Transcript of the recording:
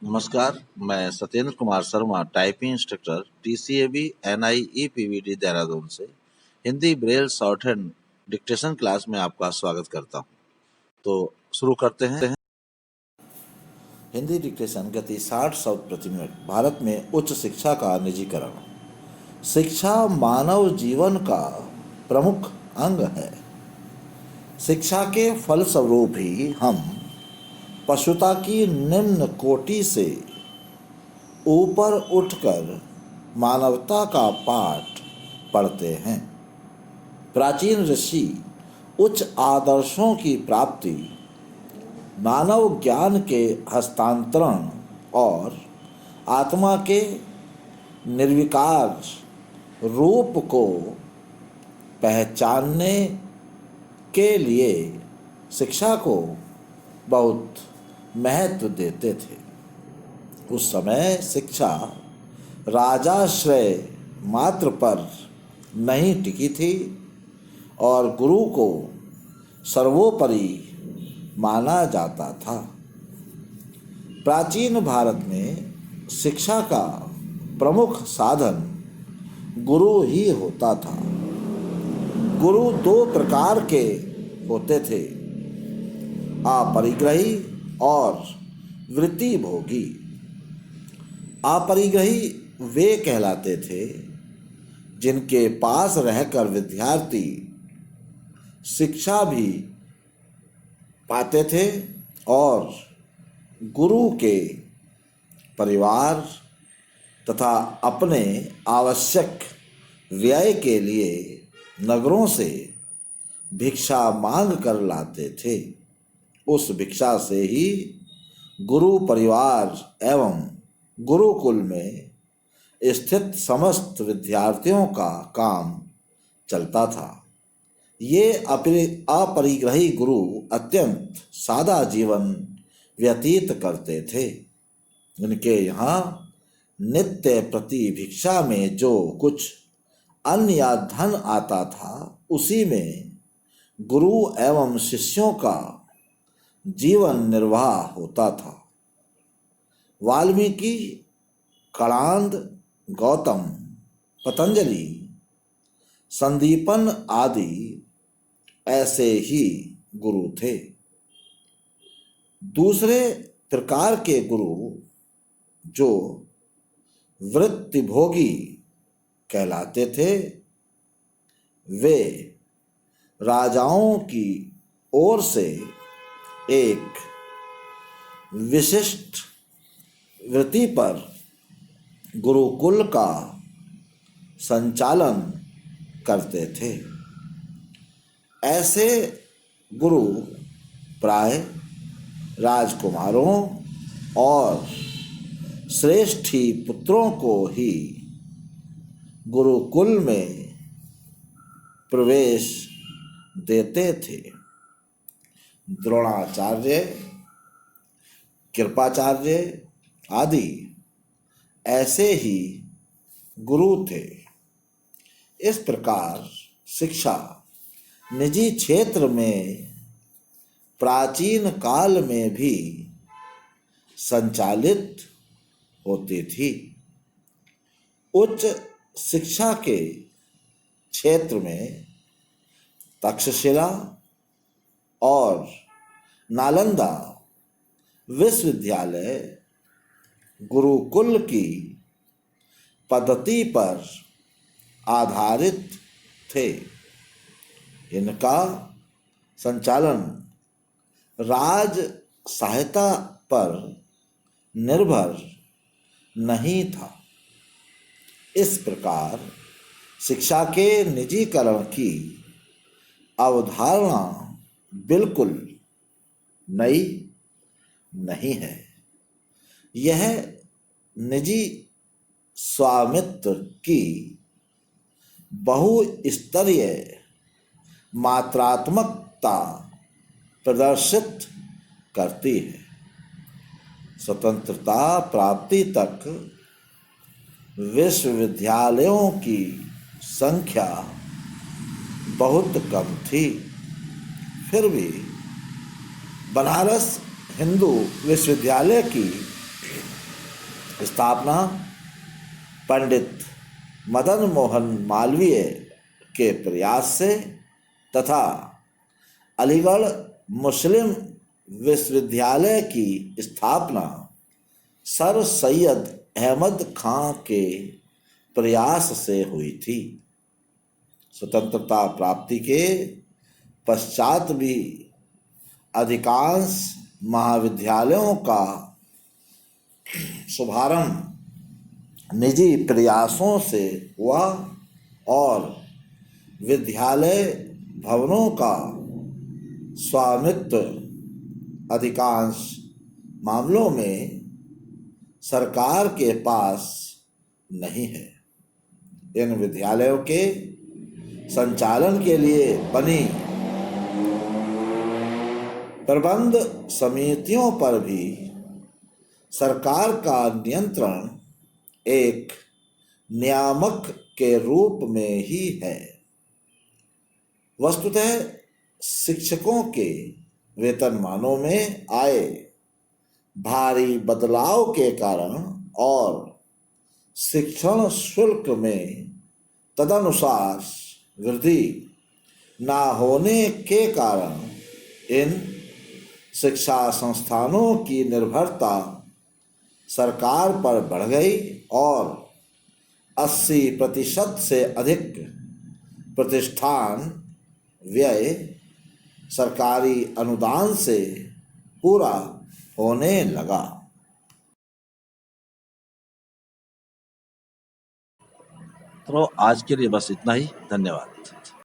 नमस्कार, मैं Satyendra Kumar Sharma, typing instructor, TCAB NI EPVD Dehradun से Hindi braille shorthand dictation class में आपका स्वागत करता हूं। तो शुरू करते हैं। हिंदी डिक्टेशन गति 60 शब्द प्रति मिनट। भारत में उच्च शिक्षा का निजीकरण। शिक्षा मानव जीवन का प्रमुख अंग है। शिक्षा के फलस्वरूप ही हम पशुता की निम्न कोटि से ऊपर उठकर मानवता का पाठ पढ़ते हैं। प्राचीन ऋषि उच्च आदर्शों की प्राप्ति, मानव ज्ञान के हस्तांतरण और आत्मा के निर्विकार रूप को पहचानने के लिए शिक्षा को बहुत महत्व देते थे। उस समय शिक्षा राजाश्रय मात्र पर नहीं टिकी थी और गुरु को सर्वोपरि माना जाता था। प्राचीन भारत में शिक्षा का प्रमुख साधन गुरु ही होता था। गुरु दो प्रकार के होते थे, अपरिग्रही और वृत्ति भोगी। अपरिग्रही वे कहलाते थे जिनके पास रहकर विद्यार्थी शिक्षा भी पाते थे और गुरु के परिवार तथा अपने आवश्यक व्यय के लिए नगरों से भिक्षा मांग कर लाते थे। उस भिक्षा से ही गुरु परिवार एवं गुरुकुल में स्थित समस्त विद्यार्थियों का काम चलता था। ये अपरिग्रही गुरु अत्यंत सादा जीवन व्यतीत करते थे। इनके यहाँ नित्य प्रति भिक्षा में जो कुछ अन्न या धन आता था, उसी में गुरु एवं शिष्यों का जीवन निर्वाह होता था। वाल्मीकि, कणाद, गौतम, पतंजलि, संदीपन आदि ऐसे ही गुरु थे। दूसरे प्रकार के गुरु जो वृत्तिभोगी कहलाते थे, वे राजाओं की ओर से एक विशिष्ट वृत्ति पर गुरुकुल का संचालन करते थे। ऐसे गुरु प्राय राजकुमारों और श्रेष्ठी पुत्रों को ही गुरुकुल में प्रवेश देते थे। द्रोणाचार्य, कृपाचार्य आदि ऐसे ही गुरु थे। इस प्रकार शिक्षा निजी क्षेत्र में प्राचीन काल में भी संचालित होती थी। उच्च शिक्षा के क्षेत्र में तक्षशिला और नालंदा विश्वविद्यालय गुरुकुल की पद्धति पर आधारित थे। इनका संचालन राज सहायता पर निर्भर नहीं था। इस प्रकार शिक्षा के निजीकरण की अवधारणा बिल्कुल नई नहीं है। यह निजी स्वामित्व की बहुस्तरीय मात्रात्मकता प्रदर्शित करती है। स्वतंत्रता प्राप्ति तक विश्वविद्यालयों की संख्या बहुत कम थी। फिर भी बनारस हिंदू विश्वविद्यालय की स्थापना पंडित मदन मोहन मालवीय के प्रयास से तथा अलीगढ़ मुस्लिम विश्वविद्यालय की स्थापना सर सैयद अहमद खां के प्रयास से हुई थी। स्वतंत्रता प्राप्ति के पश्चात भी अधिकांश महाविद्यालयों का शुभारंभ निजी प्रयासों से हुआ और विद्यालय भवनों का स्वामित्व अधिकांश मामलों में सरकार के पास नहीं है। इन विद्यालयों के संचालन के लिए बनी प्रबंध समितियों पर भी सरकार का नियंत्रण एक नियामक के रूप में ही है। वस्तुतः शिक्षकों के वेतनमानों में आए भारी बदलाव के कारण और शिक्षण शुल्क में तदनुसार वृद्धि न होने के कारण इन शिक्षा संस्थानों की निर्भरता सरकार पर बढ़ गई और 80% से अधिक प्रतिष्ठान व्यय सरकारी अनुदान से पूरा होने लगा। तो आज के लिए बस इतना ही। धन्यवाद।